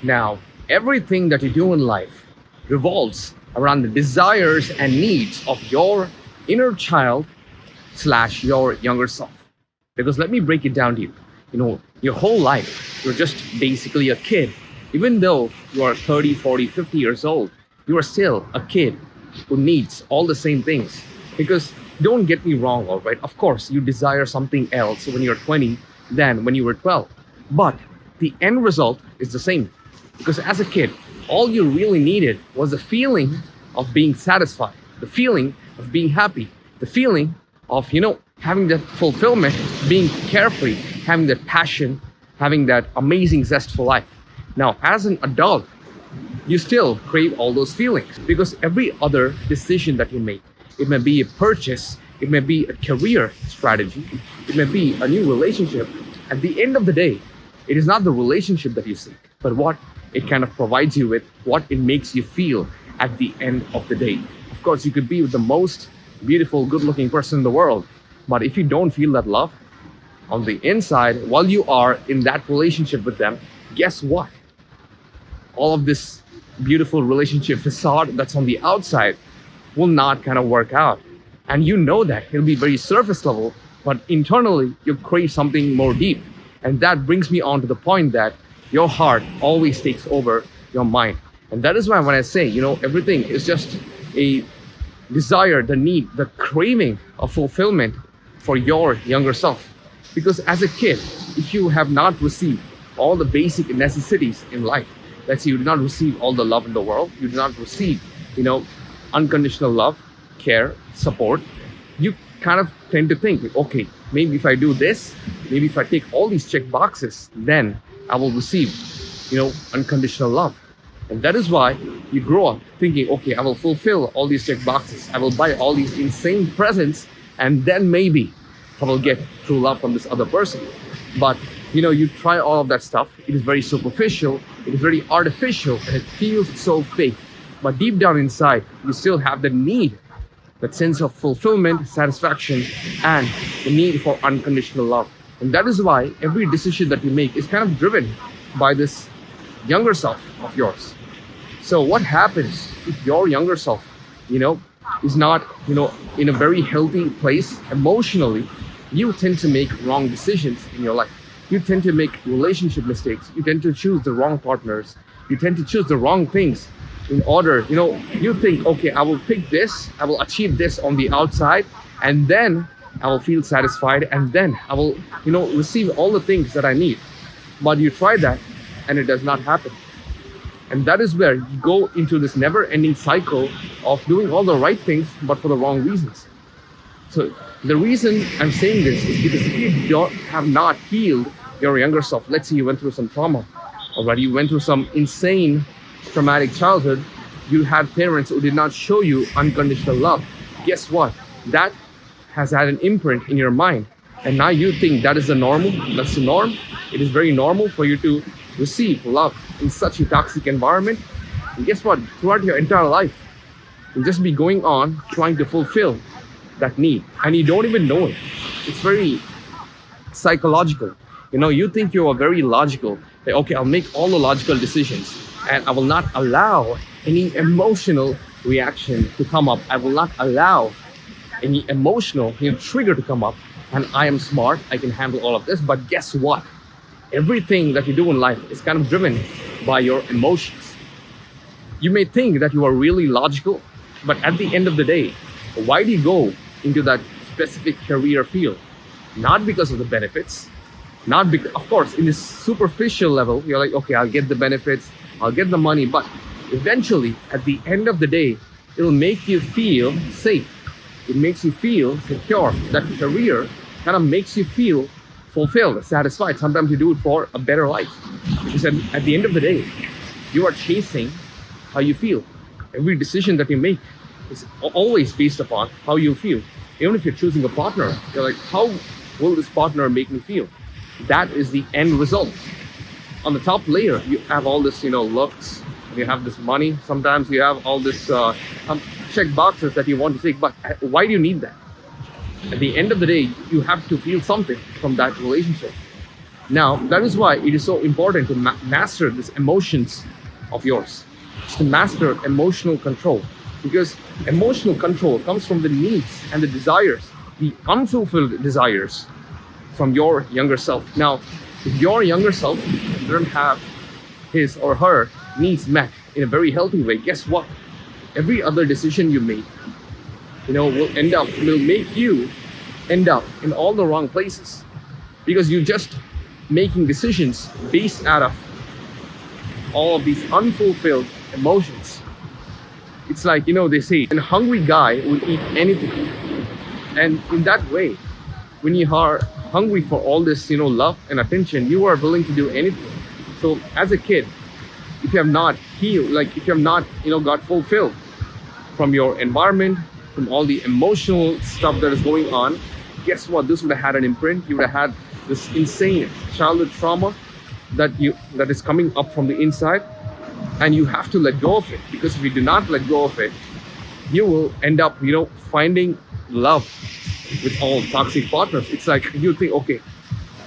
Now, everything that you do in life revolves around the desires and needs of your inner child slash your younger self. Because let me break it down to you. Your whole life, you're just basically a kid. Even though you are 30, 40, 50 years old, you are still a kid who needs all the same things. Because don't get me wrong, all right? Of course, you desire something else when you're 20 than when you were 12. But the end result is the same. Because as a kid, all you really needed was the feeling of being satisfied, the feeling of being happy, the feeling of, having that fulfillment, being carefree, having that passion, having that amazing zest for life. Now, as an adult, you still crave all those feelings because every other decision that you make, it may be a purchase, it may be a career strategy, it may be a new relationship. At the end of the day, it is not the relationship that you seek, but what it kind of provides you with, what it makes you feel at the end of the day. Of course, you could be with the most beautiful, good looking person in the world, but if you don't feel that love on the inside while you are in that relationship with them, guess what? All of this beautiful relationship facade that's on the outside will not kind of work out. And you know that it'll be very surface level, but internally you crave something more deep. And that brings me on to the point that your heart always takes over your mind. And that is why when I say, everything is just a desire, the need, the craving of fulfillment for your younger self. Because as a kid, if you have not received all the basic necessities in life, let's say you do not receive all the love in the world, you do not receive, unconditional love, care, support, you kind of tend to think, okay, maybe if I do this, maybe if I take all these check boxes, then I will receive, unconditional love. And that is why you grow up thinking, okay, I will fulfill all these check boxes, I will buy all these insane presents, and then maybe I will get true love from this other person. But you try all of that stuff, it is very superficial, it is very artificial, and it feels so fake. But deep down inside, you still have the need, that sense of fulfillment, satisfaction, and the need for unconditional love. And that is why every decision that you make is kind of driven by this younger self of yours. So what happens if your younger self, is not, in a very healthy place emotionally? You tend to make wrong decisions in your life. You tend to make relationship mistakes. You tend to choose the wrong partners. You tend to choose the wrong things in order, you think, okay, I will pick this, I will achieve this on the outside, and then I will feel satisfied, and then I will, receive all the things that I need. But you try that, and it does not happen. And that is where you go into this never-ending cycle of doing all the right things, but for the wrong reasons. So the reason I'm saying this is because if you have not healed your younger self, let's say you went through some trauma, or you went through some insane traumatic childhood, you had parents who did not show you unconditional love. Guess what? That has had an imprint in your mind. And now you think that is the normal, that's the norm. It is very normal for you to receive love in such a toxic environment. And guess what? Throughout your entire life, you'll just be going on trying to fulfill that need. And you don't even know it. It's very psychological. You think you are very logical. Like, okay, I'll make all the logical decisions, and I will not allow any emotional reaction to come up. I will not allow any emotional trigger to come up. And I am smart, I can handle all of this. But guess what? Everything that you do in life is kind of driven by your emotions. You may think that you are really logical, but at the end of the day, why do you go into that specific career field? Not because of the benefits, not because, of course, in this superficial level, you're like, okay, I'll get the benefits, I'll get the money, but eventually, at the end of the day, it'll make you feel safe. It makes you feel secure. That career kind of makes you feel fulfilled, satisfied. Sometimes you do it for a better life. Because at the end of the day, you are chasing how you feel. Every decision that you make is always based upon how you feel. Even if you're choosing a partner, you're like, how will this partner make me feel? That is the end result. On the top layer, you have all this, looks, you have this money. Sometimes you have all this check boxes that you want to take. But why do you need that? At the end of the day, you have to feel something from that relationship. Now, that is why it is so important to master these emotions of yours. It's to master emotional control, because emotional control comes from the needs and the desires, the unfulfilled desires from your younger self. Now, if your younger self doesn't have his or her needs met in a very healthy way, guess what? Every other decision you make, will make you end up in all the wrong places, because you just making decisions based out of all of these unfulfilled emotions. It's like, they say, a hungry guy will eat anything. And in that way, when you are hungry for all this, love and attention, you are willing to do anything. So as a kid, if you have not healed, like if you have not, got fulfilled from your environment, from all the emotional stuff that is going on, guess what? This would have had an imprint. You would have had this insane childhood trauma that is coming up from the inside, and you have to let go of it, because if you do not let go of it, you will end up finding love with all toxic partners. It's like you think, okay,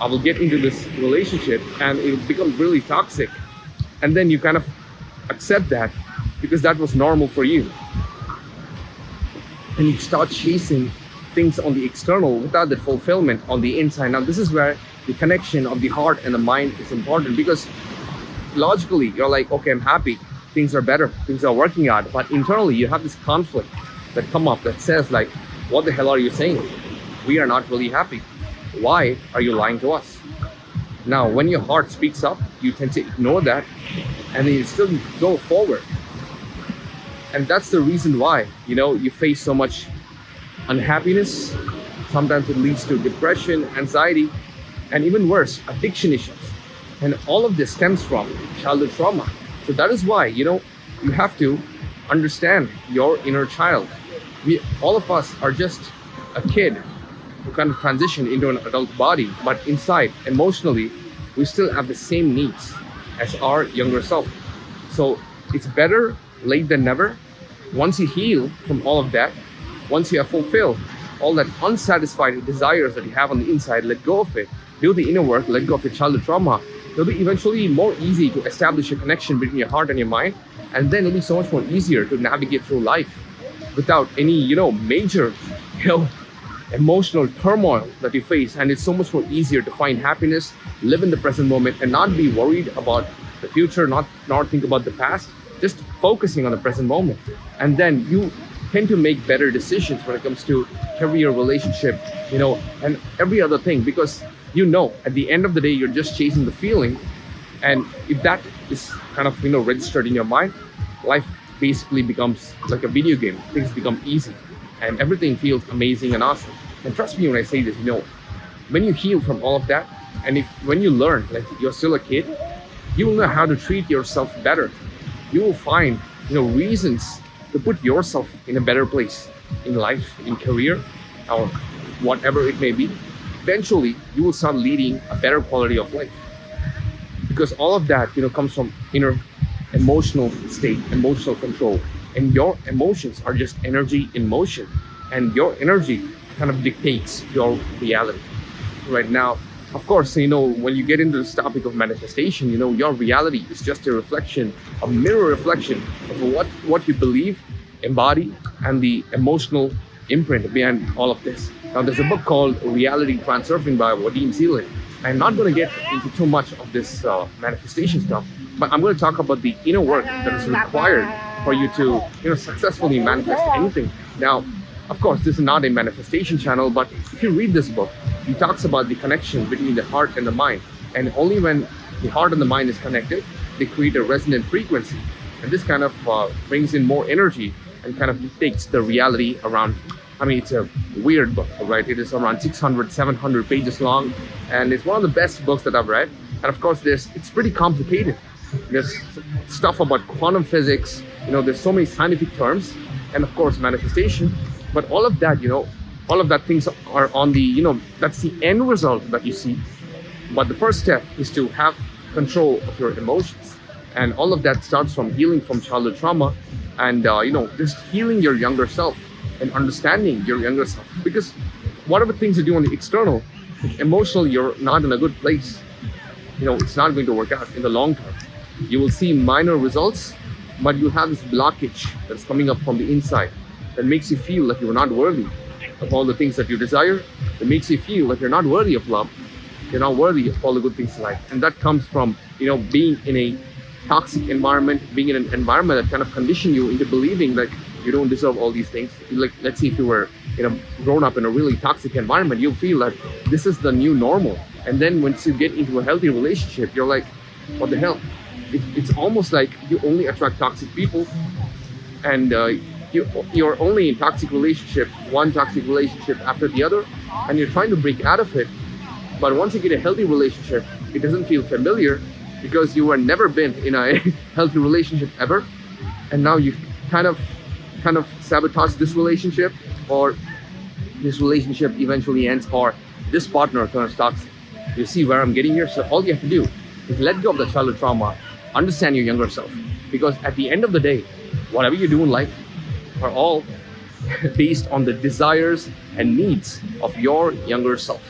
I will get into this relationship and it will become really toxic, and then you kind of accept that because that was normal for you, and you start chasing things on the external without the fulfillment on the inside. Now, this is where the connection of the heart and the mind is important, because logically you're like, okay, I'm happy, things are better, things are working out, but internally you have this conflict that come up that says like, what the hell are you saying? We are not really happy. Why are you lying to us? Now, when your heart speaks up, you tend to ignore that, and then you still go forward. And that's the reason why you face so much unhappiness. Sometimes it leads to depression, anxiety, and even worse, addiction issues. And all of this stems from childhood trauma. So that is why you have to understand your inner child. All of us are just a kid who kind of transitioned into an adult body, but inside, emotionally, we still have the same needs as our younger self. So it's better late than never. Once you heal from all of that, once you have fulfilled all that unsatisfied desires that you have on the inside, let go of it, do the inner work, let go of your childhood trauma. It'll be eventually more easy to establish a connection between your heart and your mind, and then it'll be so much more easier to navigate through life without any major emotional turmoil that you face. And it's so much more easier to find happiness, live in the present moment, and not be worried about the future, not think about the past, just focusing on the present moment. And then you tend to make better decisions when it comes to career, relationship, and every other thing, because at the end of the day, you're just chasing the feeling. And if that is kind of registered in your mind, life basically becomes like a video game. Things become easy and everything feels amazing and awesome. And trust me when I say this, when you heal from all of that, and when you learn, like you're still a kid, you will know how to treat yourself better. You will find reasons to put yourself in a better place in life, in career, or whatever it may be. Eventually you will start leading a better quality of life, because all of that comes from inner emotional state, emotional control. And your emotions are just energy in motion, and your energy kind of dictates your reality right now. Of course, when you get into this topic of manifestation, your reality is just a reflection, a mirror reflection of what you believe, embody, and the emotional imprint behind all of this. Now, there's a book called Reality Transurfing by Vadim Seelig. I'm not going to get into too much of this manifestation stuff, but I'm going to talk about the inner work that is required for you to successfully manifest anything. Now, of course, this is not a manifestation channel, but if you read this book, he talks about the connection between the heart and the mind. And only when the heart and the mind is connected, they create a resonant frequency. And this kind of brings in more energy and kind of dictates the reality around. I mean, it's a weird book, right? It is around 600, 700 pages long, and it's one of the best books that I've read. And of course, it's pretty complicated. There's stuff about quantum physics, there's so many scientific terms, and of course, manifestation. But all of that, all of that things are on the, that's the end result that you see. But the first step is to have control of your emotions. And all of that starts from healing from childhood trauma and, just healing your younger self and understanding your younger self. Because whatever things you do on the external, emotionally, you're not in a good place. it's not going to work out in the long term. You will see minor results, but you have this blockage that's coming up from the inside that makes you feel like you're not worthy of all the things that you desire. That makes you feel like you're not worthy of love. You're not worthy of all the good things in life. And that comes from, being in a toxic environment, being in an environment that kind of condition you into believing like you don't deserve all these things. Like, let's say if you were, grown up in a really toxic environment, you'll feel that this is the new normal. And then once you get into a healthy relationship, you're like, what the hell? It's almost like you only attract toxic people, and you're only in toxic relationship, one toxic relationship after the other, and you're trying to break out of it. But once you get a healthy relationship, it doesn't feel familiar because you were never been in a healthy relationship ever, and now you kind of sabotage this relationship, or this relationship eventually ends, or this partner turns toxic. You see where I'm getting here? So all you have to do is let go of the childhood trauma, understand your younger self, because at the end of the day, whatever you do in life are all based on the desires and needs of your younger self.